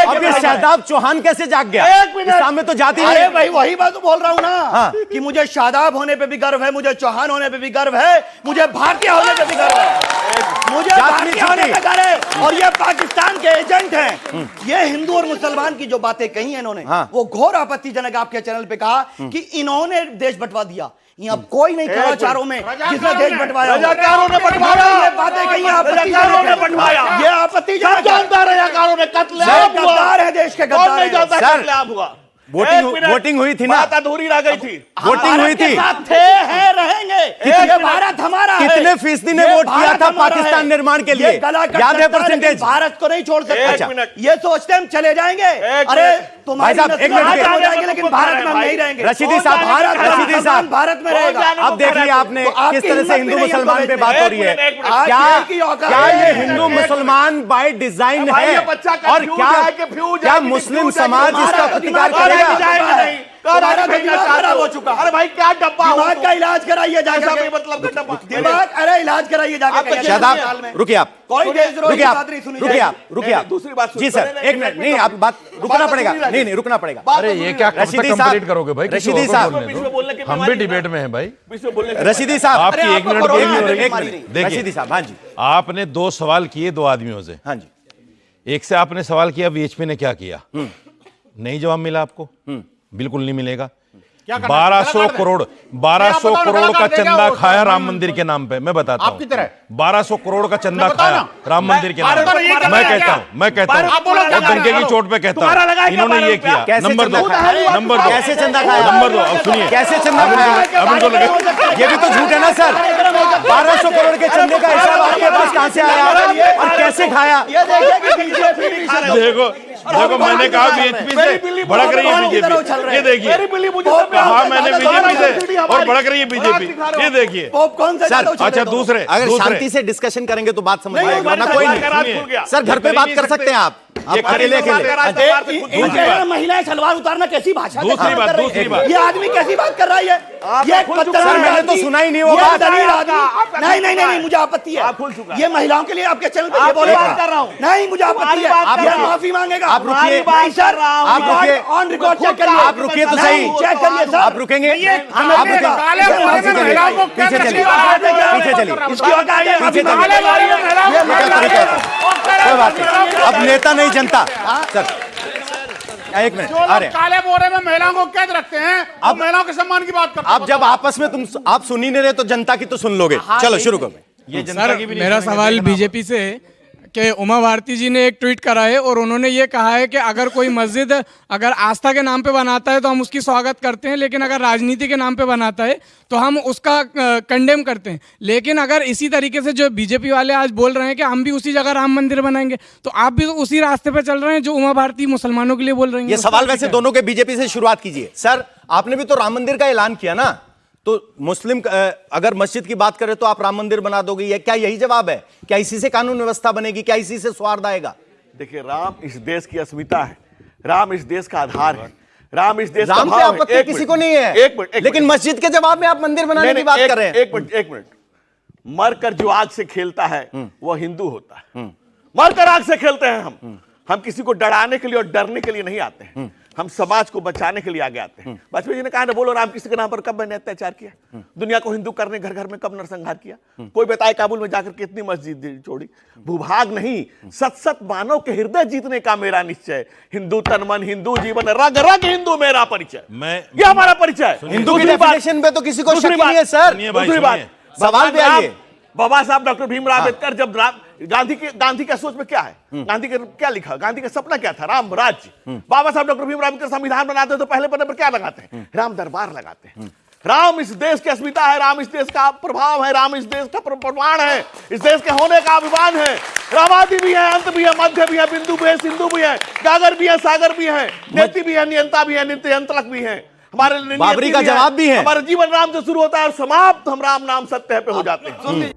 अब ये शादाब चौहान कैसे जाग गया? एक मिनट, सामने तो जाति नहीं अरे है। भाई वही बात तो बोल रहा हूँ ना। हाँ। कि मुझे शादाब होने पे भी गर्व है, मुझे चौहान होने पे भी गर्व है, मुझे भारतीय होने पे भी गर्व है, मुझे भारतीय होने पे गर्व है। और ये पाकिस्तान के एजेंट हैं। ये हिंदू और मुसलमान की जो बातें कही है इन्होंने, वो घोर आपत्तिजनक आपके चैनल पे कहा कि इन्होंने देश बंटवा दिया। यहाँ कोई नहीं खड़ा चारों में जिसने देश बंटवाया। रजाकारों ने बंटवाया, ये बातें कही रजाकारों ने बंटवाया, ये आपत्तिजनक जानता रजाकारों ने कत्लेआम हुआ। गद्दार है, देश के कौन गद्दार नहीं है। जानता सर, कत्लेआम हुआ? वोटिंग हुई थी ना, बात अधूरी रह गई थी। वोटिंग हुई थी, साथ थे, हैं, रहेंगे। ये भारत हमारा है। कितने फीसदी ने ये वोट किया भारत था हमारा पाकिस्तान है। निर्माण के लिए? ये गला कट याद है सकता परसेंटेज? लेकिन भारत को नहीं छोड़ सकते। एक मिनट। ये सोचते हम चले जाएंगे। अरे तुम्हारी भाई साहब, एक मिनट नस्ल के- हो जाएगी लेकिन भारत में हम नहीं रहेंगे। रशीदी साहब, भारत भारत में रहेगा। अब देखिए आपने तो आपकी किस तरह से हिम्मत हिंदू भी नहीं मुसलमान पे हमको बात हो रही है। एक मिनट, आज क्या खेल की औकात क्या है। ये हिंदू मुसलमान बाय डिजाइन भाई, है? ये बच्चा और confused क्या है कि फ्यूज क्या है कि मुस्लिम confused है कि समाज हमारा इसका तो प्रतिकार दिमाग करेगा? जाएगा नहीं। तुम्हारा तो दिमाग खराब हो चुका। अरे भाई क्या डब्बा हो दिमाग का इलाज कराइए ऐसा जाके। भी मतलब का डब्बा। दिमाग, अरे इलाज कराइए जाके। आपका कहीं शादाब, अस्पताल में। रुकिए आप, कोई देशद्रोही रुकिए की आप, बात नहीं सुनी रुकिए जाएगी। आप, रुकिए आप। दूसरी बात जी सर, एक मिनट, नहीं आप बात रुकना पड़ेगा, नहीं रुकना पड़ेगा। अरे ये क्या कब तक रशीदी कंप्लीट साहब, करोगे भाई? किसी रशीदी और को साहब, बोलने बीच में दो। बोलने की हम भी बीमारी डिबेट में हैं भाई। बीच में बोलने की रशीदी साहब, अरे आपकी एक आपको मिनट कोरोना एक है, मिनट बीमारी नहीं। देखिए, रशीदी साहब, हाँ जी, आपने 2 सवाल किए 2 आदमियों से। हाँ जी, एक से आपने सवाल किया वीएचपी ने क्या किया, नहीं जवाब मिला आपको, बिल्कुल नहीं मिलेगा। 1200 करोड़ का चंदा खाया राम मंदिर के नाम पे, मैं बताता हूँ। 1200 करोड़ का चंदा खाया राम मंदिर के नाम पे। मैं कहता हूँ दंगे की चोट पे कहता हूँ इन्होंने ये किया। कैसे नंबर चंदा 2, खाया? नंबर 2, कैसे चंदा खाया? नंबर 2, अब सुनिए, कैसे चंदा खाया? अब इनको लगे ये भी तो झूठ है ना सर। 1200 करोड़ के चंदे का हिसाब आपके पास कहां से आया और कैसे खाया? ये देखिए कि बीजेपी देखो मैंने कहा बीएचपी से भड़क रही है बीजेपी। ये देखिए कहा मैंने बीजेपी से और भड़क रही है बीजेपी। ये देखिए कौन सा सर, अच्छा दूसरे अगर शांति से डिस्कशन करेंगे तो बात समझ में आएगी, वरना कोई नहीं। सर घर पे बात कर सकते हैं आप अकेले अकेले। महिलाएं सलवार उतारना कैसी भाषा? दूसरी बात ये आदमी कैसी बात कर रहा है? ये सर मैंने तो सुना ही नहीं वो बात। नहीं, मुझे आपत्ति है। ये महिलाओं के लिए आपके चैनल पे ये बोले बात कर रहा हूँ। नहीं, मुझे आपत्ति है। आप माफी मांगेगा। आप रुकिए, सर, आप रुकिए, ऑन रिकॉर्ड चेक करिए। आप रुकिए तो सही, चेक करिए सर। आप रुकेंगे? आप पीछे चलिए, पीछे चलिए, इसकी औकात है, पीछे माफी चलिए। मांगेगा। क्या तरीका है? कोई बात नहीं, अब नेता नहीं जनता। सर एक मिनट, जो लोग काले बोरे में महिलाओं को कैद रखते हैं, अब महिलाओं के सम्मान की बात करते हैं। अब जब आपस में आप सुन ही नहीं रहे तो जनता की तो सुन लोगे। चलो शुरू करो। ये जनता की भी नहीं मेरा सुनेंगे, सवाल देखना। बीजेपी से कि उमा भारती जी ने एक ट्वीट करा है और उन्होंने ये कहा है कि अगर कोई मस्जिद अगर आस्था के नाम पे बनाता है तो हम उसकी स्वागत करते हैं, लेकिन अगर राजनीति के नाम पे बनाता है तो हम उसका कंडेम करते हैं। लेकिन अगर इसी तरीके से जो बीजेपी वाले आज बोल रहे हैं कि हम भी उसी जगह राम मंदिर बनाएंगे, तो आप भी तो उसी रास्ते पे चल रहे हैं जो उमा भारती मुसलमानों के लिए बोल रही हैं। ये सवाल वैसे दोनों के बीजेपी से शुरुआत कीजिए। सर आपने भी तो राम मंदिर का ऐलान किया ना, तो मुस्लिम अगर मस्जिद की बात करें तो आप राम मंदिर बना दोगे, ये क्या यही जवाब है? क्या इसी से कानून व्यवस्था बनेगी? क्या इसी से सौहार्द आएगा? देखिए राम इस देश की अस्मिता है, राम इस देश का आधार है, राम इस देश का राम पे भाव है। आपत्ति किसी को नहीं है, एक मिनट, लेकिन मस्जिद के जवाब में आप मंदिर बनाने की बात कर रहे हैं। एक मिनट, मरकर जो आग से खेलता है वो हिंदू होता है। मरकर आग से खेलते हैं हम किसी को डराने के लिए और डरने के लिए नहीं आते हैं, हम समाज को बचाने के लिए आगे आते हैं। वाजपेयी जी ने कहा ना, बोलो राम किसी के नाम पर कब मैंने अत्याचार किया, दुनिया को हिंदू करने घर घर में कब नरसंहार किया, कोई बताए काबुल में जाकर कितनी मस्जिद छोड़ी। भूभाग नहीं, सत मानव के हृदय जीतने का मेरा निश्चय, हिंदू तन मन हिंदू जीवन रग रग हिंदू मेरा परिचय। ये हमारा परिचय। हिंदू की डेफिनेशन पे तो किसी को शक नहीं है सर। दूसरी बात, सवाल पे आइए। बाबा साहब डॉक्टर भीमराव अम्बेडकर जब गांधी का सोच में क्या है, गांधी का क्या लिखा, गांधी का सपना क्या था? राम राज्य। बाबा साहब डॉक्टर भीमराव अम्बेडकर संविधान बनाते हैं तो पहले पन्ने पर क्या लगाते हैं? राम दरबार लगाते हैं। राम इस देश की अस्मिता है, राम इस देश का प्रभाव है, राम इस देश का प्रमाण है, इस देश के होने का अभिमान है। रामादि भी है, अंत भी है, मध्य भी है, बिंदु भी है, सिंधु भी है, गागर भी है, सागर भी है, नेति भी है, नियंता भी है, नित्य यंत्रक भी है। हमारे बाबरी का जवाब भी है। हमारा जीवन राम से शुरू होता है और समाप्त हम राम नाम सत्य पे हो जाते हैं।